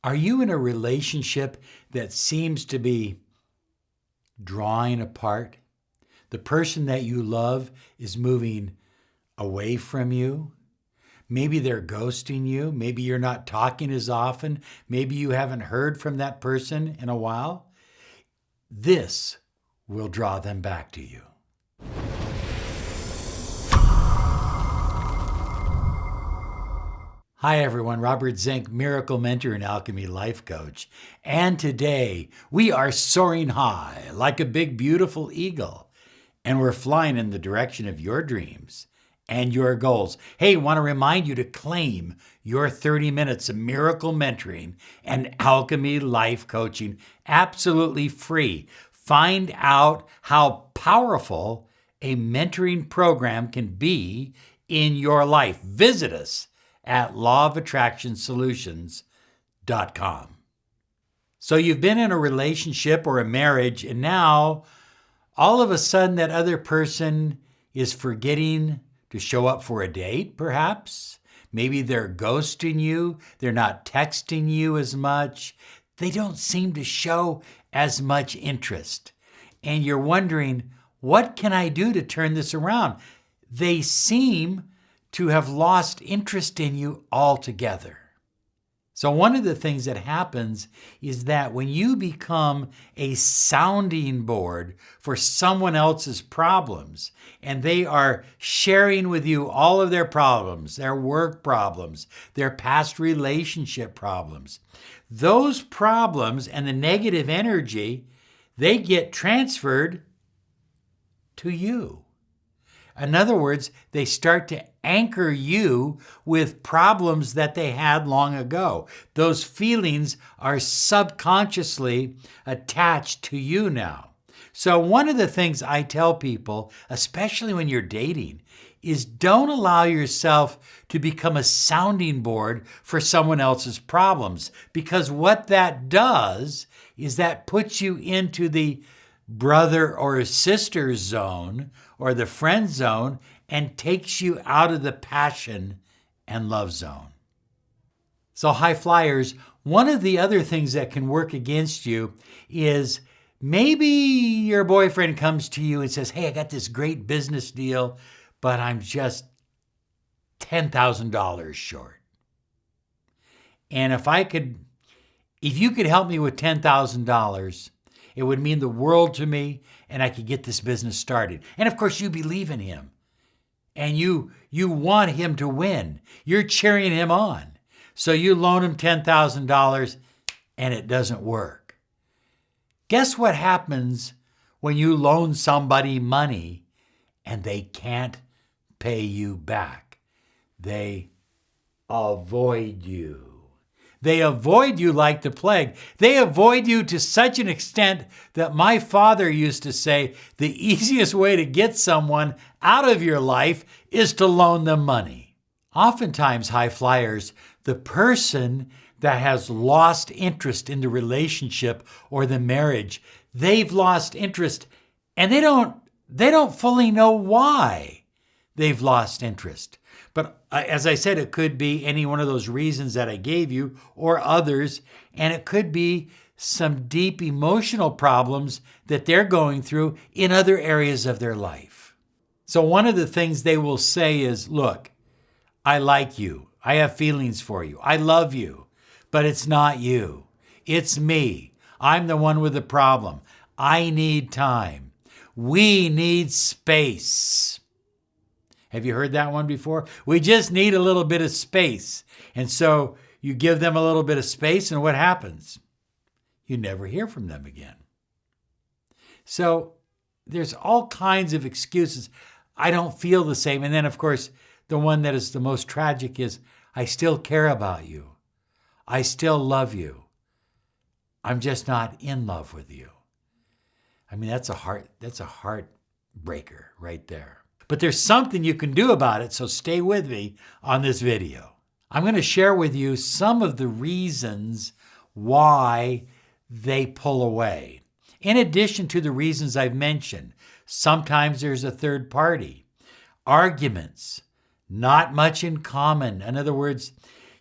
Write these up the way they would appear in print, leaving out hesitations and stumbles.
Are you in a relationship that seems to be drawing apart? The person that you love is moving away from you. Maybe they're ghosting you. Maybe you're not talking as often. Maybe you haven't heard from that person in a while. This will draw them back to you. Hi everyone, Robert Zink, Miracle Mentor and Alchemy Life Coach. And today we are soaring high like a big beautiful eagle. And we're flying in the direction of your dreams and your goals. Hey, want to remind you to claim your 30 minutes of miracle mentoring and alchemy life coaching absolutely free. Find out how powerful a mentoring program can be in your life. Visit us at lawofattractionsolutions.com. So you've been in a relationship or a marriage, and now all of a sudden that other person is forgetting to show up for a date, perhaps. Maybe they're ghosting you. They're not texting you as much. They don't seem to show as much interest. And you're wondering, what can I do to turn this around? They seem to have lost interest in you altogether. So one of the things that happens is that when you become a sounding board for someone else's problems, and they are sharing with you all of their problems, their work problems, their past relationship problems, those problems and the negative energy, they get transferred to you. In other words, they start to anchor you with problems that they had long ago. Those feelings are subconsciously attached to you now. So one of the things I tell people, especially when you're dating, is don't allow yourself to become a sounding board for someone else's problems, because what that does is that puts you into the brother or sister zone or the friend zone and takes you out of the passion and love zone. So high flyers, one of the other things that can work against you is maybe your boyfriend comes to you and says, hey, I got this great business deal, but I'm just $10,000 short. And if you could help me with $10,000, it would mean the world to me, and I could get this business started. And of course, you believe in him, and you want him to win. You're cheering him on. So you loan him $10,000, and it doesn't work. Guess what happens when you loan somebody money and they can't pay you back? They avoid you. They avoid you like the plague. They avoid you to such an extent that my father used to say, the easiest way to get someone out of your life is to loan them money. Oftentimes, high flyers, the person that has lost interest in the relationship or the marriage, they've lost interest, and they don't fully know why they've lost interest. But as I said, it could be any one of those reasons that I gave you or others, and it could be some deep emotional problems that they're going through in other areas of their life. So one of the things they will say is, look, I like you. I have feelings for you. I love you, but it's not you. It's me. I'm the one with the problem. I need time. We need space. Have you heard that one before? We just need a little bit of space. And so you give them a little bit of space, and what happens? You never hear from them again. So there's all kinds of excuses. I don't feel the same. And then, of course, the one that is the most tragic is, I still care about you. I still love you. I'm just not in love with you. I mean, that's a heartbreaker right there. But there's something you can do about it, so stay with me on this video. I'm going to share with you some of the reasons why they pull away. In addition to the reasons I've mentioned, sometimes there's a third party, arguments, not much in common. In other words,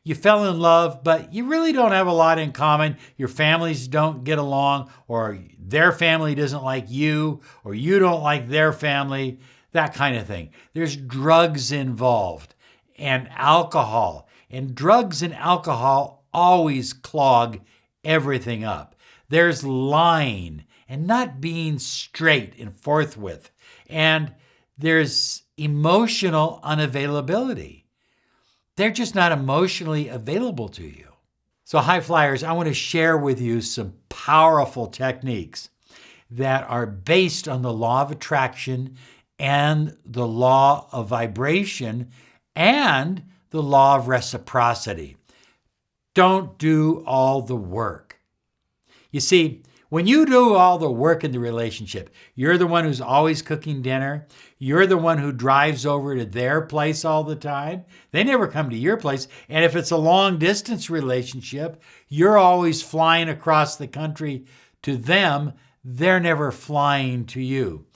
you fell in love, but you really don't have a lot in common. Your families don't get along, or their family doesn't like you, or you don't like their family, that kind of thing. There's drugs involved and alcohol. And drugs and alcohol always clog everything up. There's lying and not being straight and forthwith. And there's emotional unavailability. They're just not emotionally available to you. So high flyers, I want to share with you some powerful techniques that are based on the law of attraction and the law of vibration and the law of reciprocity. Don't do all the work. You see, when you do all the work in the relationship, you're the one who's always cooking dinner. You're the one who drives over to their place all the time. They never come to your place. And if it's a long distance relationship, you're always flying across the country to them. They're never flying to you.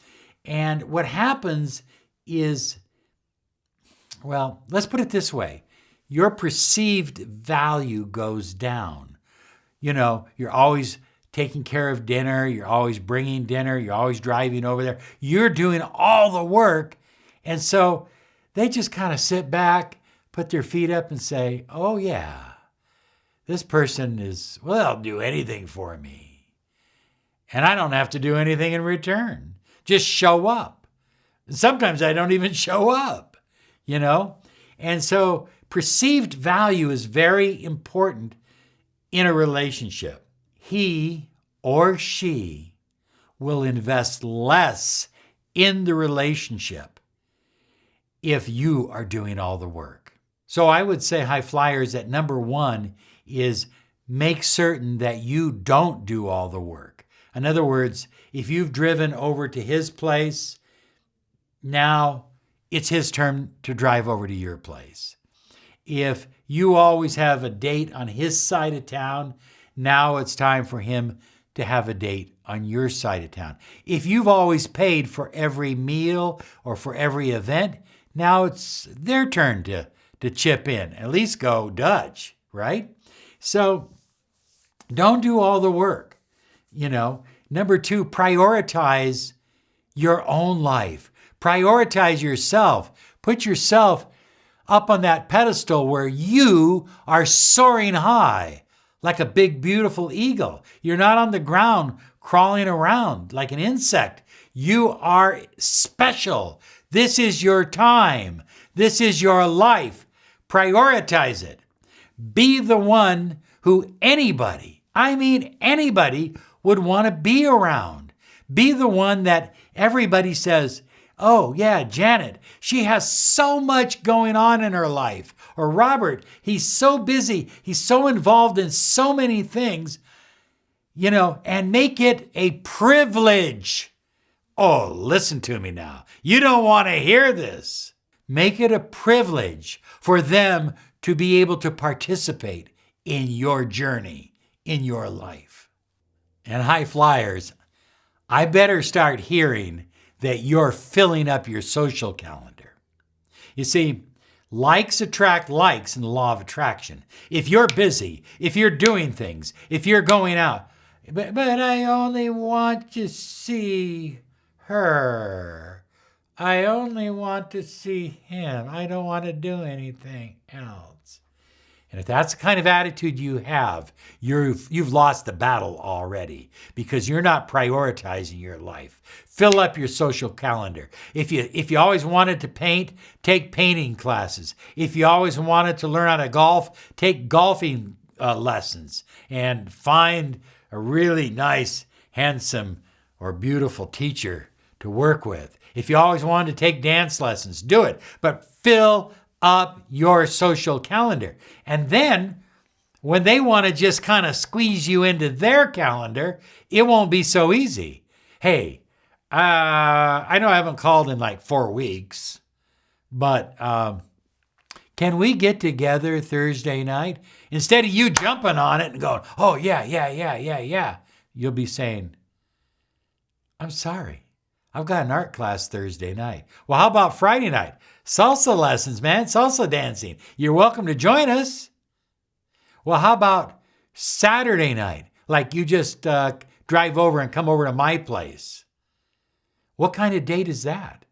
And what happens is, well, let's put it this way. Your perceived value goes down. You know, you're always taking care of dinner. You're always bringing dinner. You're always driving over there. You're doing all the work. And so they just kind of sit back, put their feet up and say, oh yeah, this person is, well, they'll do anything for me. And I don't have to do anything in return. Just show up. And sometimes I don't even show up, you know? And so perceived value is very important in a relationship. He or she will invest less in the relationship if you are doing all the work. So I would say, high flyers, that number one is make certain that you don't do all the work. In other words, if you've driven over to his place, now it's his turn to drive over to your place. If you always have a date on his side of town, now it's time for him to have a date on your side of town. If you've always paid for every meal or for every event, now it's their turn to chip in. At least go Dutch, right? So don't do all the work. You know, number two, prioritize your own life. Prioritize yourself. Put yourself up on that pedestal where you are soaring high like a big, beautiful eagle. You're not on the ground crawling around like an insect. You are special. This is your time. This is your life. Prioritize it. Be the one who anybody, I mean anybody, would want to be around. Be the one that everybody says, oh yeah, Janet, she has so much going on in her life. Or Robert, he's so busy. He's so involved in so many things, you know, and make it a privilege. Oh, listen to me now. You don't want to hear this. Make it a privilege for them to be able to participate in your journey, in your life. And high flyers, I better start hearing that you're filling up your social calendar. You see, likes attract likes in the law of attraction. If you're busy, if you're doing things, if you're going out, but I only want to see her. I only want to see him. I don't want to do anything else. And if that's the kind of attitude you have, you've lost the battle already because you're not prioritizing your life. Fill up your social calendar. If you always wanted to paint, take painting classes. If you always wanted to learn how to golf, take golfing lessons and find a really nice, handsome, or beautiful teacher to work with. If you always wanted to take dance lessons, do it. But fill up your social calendar. And then when they want to just kind of squeeze you into their calendar, it won't be so easy. Hey, I know I haven't called in like 4 weeks, but can we get together Thursday night? Instead of you jumping on it and going, oh, yeah, you'll be saying, I'm sorry. I've got an art class Thursday night. Well, how about Friday night? Salsa lessons, man. Salsa dancing. You're welcome to join us. Well, how about Saturday night? Like you just drive over and come over to my place. What kind of date is that?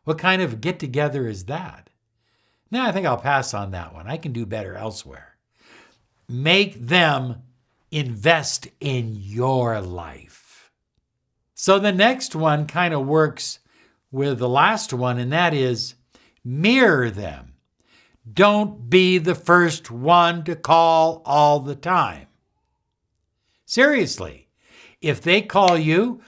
What kind of get-together is that? No, I think I'll pass on that one. I can do better elsewhere. Make them invest in your life. So the next one kind of works with the last one, and that is mirror them. Don't be the first one to call all the time. Seriously, if they call you,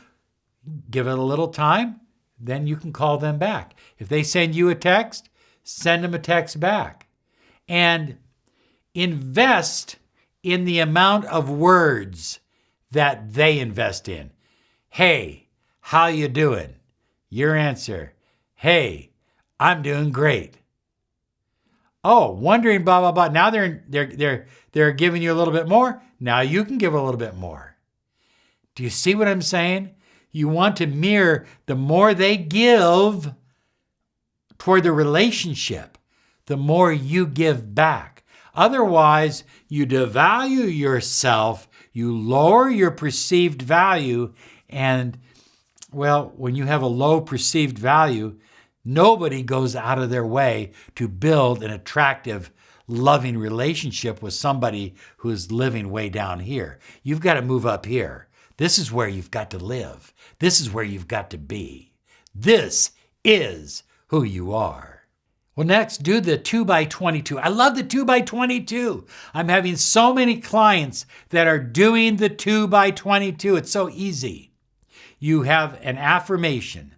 give it a little time, then you can call them back. If they send you a text, send them a text back. And invest in the amount of words that they invest in. Hey, how you doing? Your answer, hey, I'm doing great. Oh, wondering, blah, blah, blah. Now they're giving you a little bit more. Now you can give a little bit more. Do you see what I'm saying? You want to mirror the more they give toward the relationship, the more you give back. Otherwise, you devalue yourself, you lower your perceived value, and, well, when you have a low perceived value, nobody goes out of their way to build an attractive, loving relationship with somebody who's living way down here. You've got to move up here. This is where you've got to live. This is where you've got to be. This is who you are. Well, next, do the 2x22. I love the 2x22. I'm having so many clients that are doing the 2x22. It's so easy. You have an affirmation.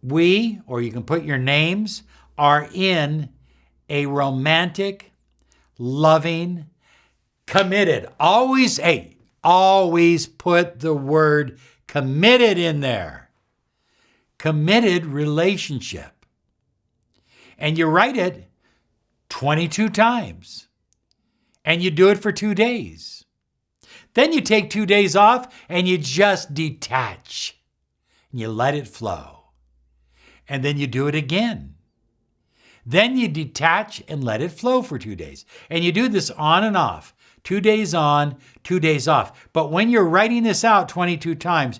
We, or you can put your names, are in a romantic, loving, committed. Always put the word committed in there. Committed relationship. And you write it 22 times. And you do it for 2 days. Then you take 2 days off and you just detach. And you let it flow. And then you do it again. Then you detach and let it flow for 2 days. And you do this on and off. 2 days on, 2 days off. But when you're writing this out 22 times,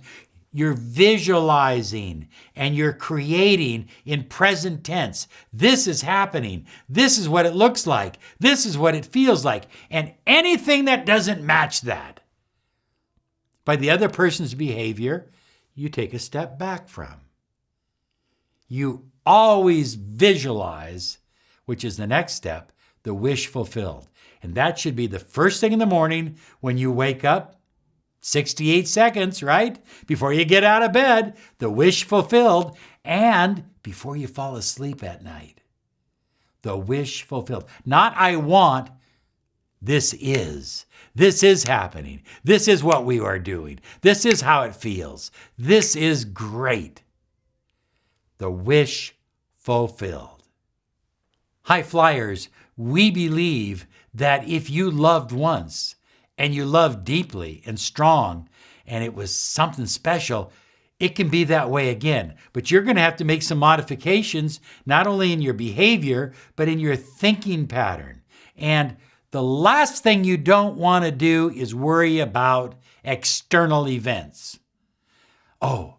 you're visualizing and you're creating in present tense. This is happening. This is what it looks like. This is what it feels like. And anything that doesn't match that by the other person's behavior, you take a step back from. You always visualize, which is the next step, the wish fulfilled. And that should be the first thing in the morning when you wake up, 68 seconds, right? Before you get out of bed, the wish fulfilled, and before you fall asleep at night. The wish fulfilled. Not I want, this is. This is happening. This is what we are doing. This is how it feels. This is great. The wish fulfilled. High flyers, we believe that if you loved once and you loved deeply and strong and it was something special, it can be that way again. But you're going to have to make some modifications, not only in your behavior, but in your thinking pattern. And the last thing you don't want to do is worry about external events. Oh,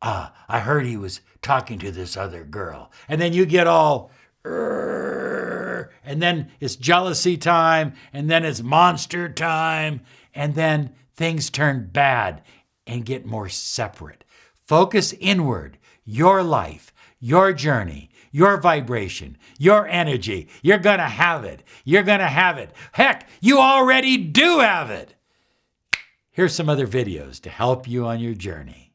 I heard he was talking to this other girl. And then you get all, and then it's jealousy time, and then it's monster time, and then things turn bad and get more separate. Focus inward, your life, your journey, your vibration, your energy. You're going to have it. You're going to have it. Heck, you already do have it. Here's some other videos to help you on your journey.